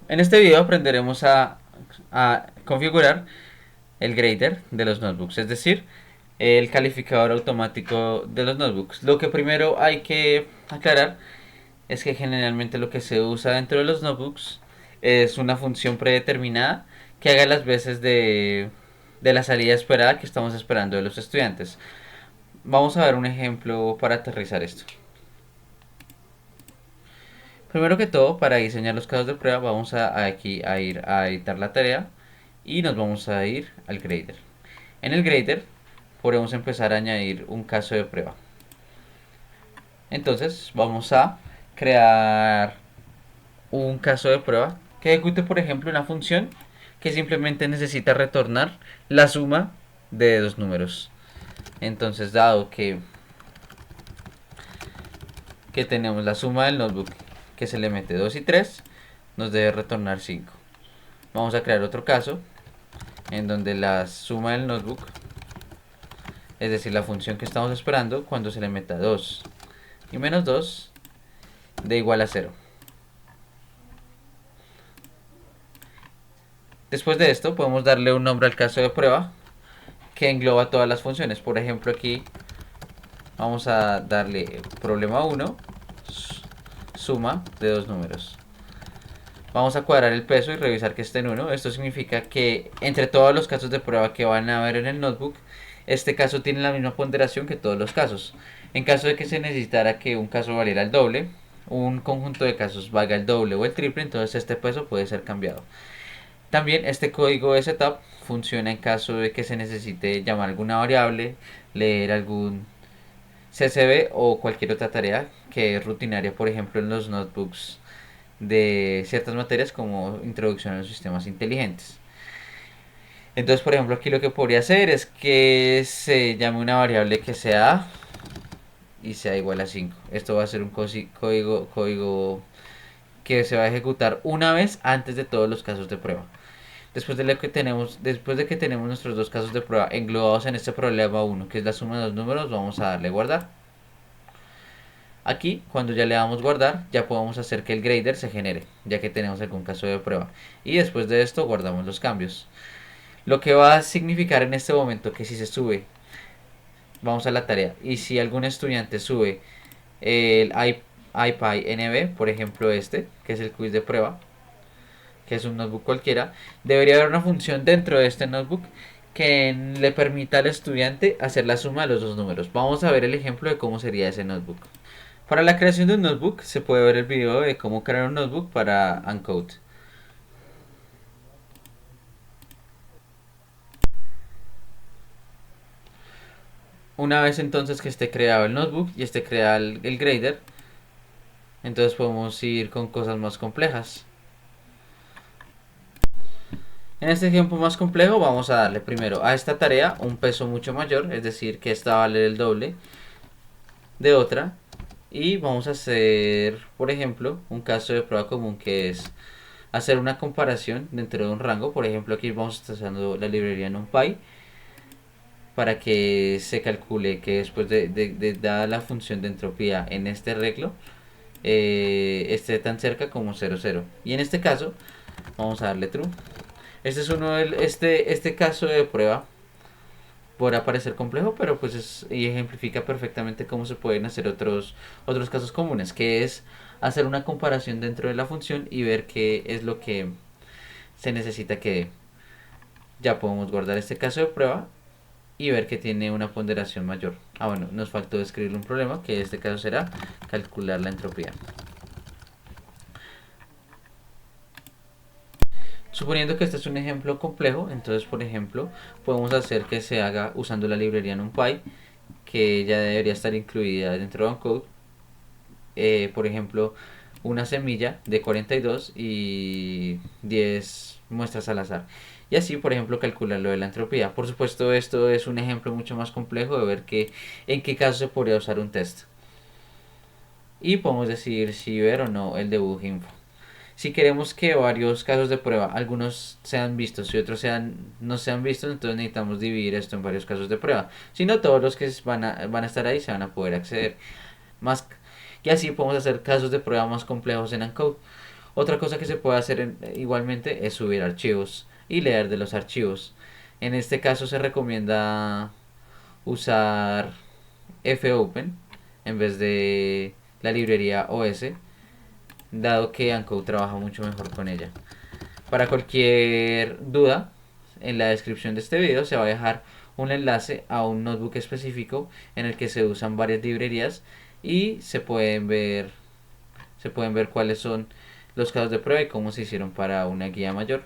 En este video aprenderemos a configurar el grader de los notebooks, es decir, el calificador automático de los notebooks. Lo que primero hay que aclarar es que generalmente lo que se usa dentro de los notebooks es una función predeterminada que haga las veces de la salida esperada que estamos esperando de los estudiantes. Vamos a ver un ejemplo para aterrizar esto. Primero que todo, para diseñar los casos de prueba, vamos aquí a ir a editar la tarea y nos vamos a ir al grader. En el grader podemos empezar a añadir un caso de prueba. Entonces vamos a crear un caso de prueba que ejecute, por ejemplo, una función que simplemente necesita retornar la suma de dos números. Entonces, dado que tenemos la suma del notebook que se le mete 2 y 3, nos debe retornar 5. Vamos a crear otro caso en donde la suma del notebook, es decir, la función que estamos esperando, cuando se le meta 2 y menos 2, de igual a 0. Después de esto podemos darle un nombre al caso de prueba que engloba todas las funciones. Por ejemplo, aquí vamos a darle problema 1, suma de dos números. Vamos a cuadrar el peso y revisar que esté en 1. Esto significa que entre todos los casos de prueba que van a ver en el notebook, este caso tiene la misma ponderación que todos los casos. En caso de que se necesitara que un caso valiera el doble, un conjunto de casos valga el doble o el triple, entonces este peso puede ser cambiado. También este código de setup funciona en caso de que se necesite llamar alguna variable, leer algún CSV o cualquier otra tarea que es rutinaria, por ejemplo, en los notebooks de ciertas materias como introducción a los sistemas inteligentes. Entonces, por ejemplo, aquí lo que podría hacer es que se llame una variable que sea A y sea igual a 5. Esto va a ser un código que se va a ejecutar una vez antes de todos los casos de prueba. Después de que tenemos nuestros dos casos de prueba englobados en este problema 1, que es la suma de dos números, vamos a darle guardar. Aquí, cuando ya le damos guardar, ya podemos hacer que el grader se genere, ya que tenemos algún caso de prueba. Y después de esto guardamos los cambios. Lo que va a significar en este momento que si se sube, vamos a la tarea, y si algún estudiante sube el IPy NB, por ejemplo este, que es el quiz de prueba, que es un notebook cualquiera, debería haber una función dentro de este notebook que le permita al estudiante hacer la suma de los dos números. Vamos a ver el ejemplo de cómo sería ese notebook. Para la creación de un notebook se puede ver el video de cómo crear un notebook para Uncode. Una vez entonces que esté creado el notebook y esté creado el grader, entonces podemos ir con cosas más complejas. En este ejemplo más complejo vamos a darle primero a esta tarea un peso mucho mayor, es decir, que esta vale el doble de otra. Y vamos a hacer, por ejemplo, un caso de prueba común que es hacer una comparación dentro de un rango. Por ejemplo, aquí vamos a estar usando la librería NumPy para que se calcule que después de dada la función de entropía en este arreglo, esté tan cerca como 0,0. Y en este caso, vamos a darle true. Este caso de prueba podrá parecer complejo, pero pues y ejemplifica perfectamente cómo se pueden hacer otros casos comunes, que es hacer una comparación dentro de la función y ver qué es lo que se necesita que dé. Ya podemos guardar este caso de prueba y ver que tiene una ponderación mayor. Bueno, nos faltó describirle un problema, que en este caso será calcular la entropía. Suponiendo que este es un ejemplo complejo, entonces por ejemplo podemos hacer que se haga usando la librería NumPy, que ya debería estar incluida dentro de Uncode. Por ejemplo, una semilla de 42 y 10 muestras al azar. Y así, por ejemplo, calcular lo de la entropía. Por supuesto, esto es un ejemplo mucho más complejo de ver en qué caso se podría usar un test. Y podemos decidir si ver o no el debug info. Si queremos que varios casos de prueba, algunos sean vistos y otros no sean vistos, entonces necesitamos dividir esto en varios casos de prueba. Si no, todos los que van a estar ahí se van a poder acceder. Más, y así podemos hacer casos de prueba más complejos en Uncode. Otra cosa que se puede hacer igualmente es subir archivos y leer de los archivos. En este caso se recomienda usar fopen en vez de la librería OS, dado que Uncode trabaja mucho mejor con ella. Para cualquier duda, en la descripción de este video se va a dejar un enlace a un notebook específico en el que se usan varias librerías y se pueden ver cuáles son los casos de prueba y cómo se hicieron para una guía mayor.